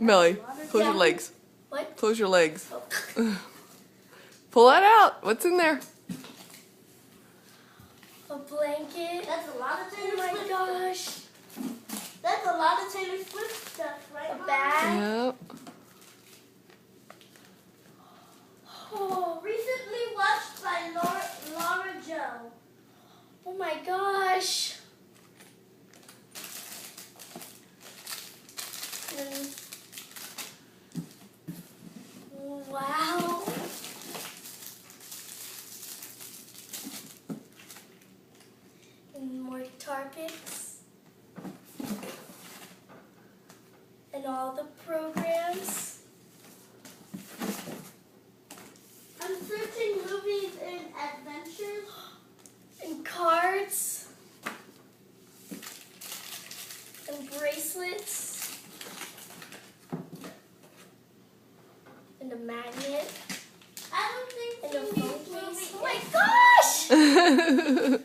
Melly, close your legs. What? Close your legs. Oh. Pull that out. What's in there? A blanket. That's a lot of Taylor Oh my Swift. gosh. That's a lot of Taylor Swift stuff, right? A Mom? bag. Yep. Oh, Recently watched by Laura Joe. oh my gosh. Wow. And more guitar picks. And all the programs. I'm searching movies and adventures. And cards. And bracelets. And a magnet. I don't think And a she phone needs case. movies. Oh my gosh!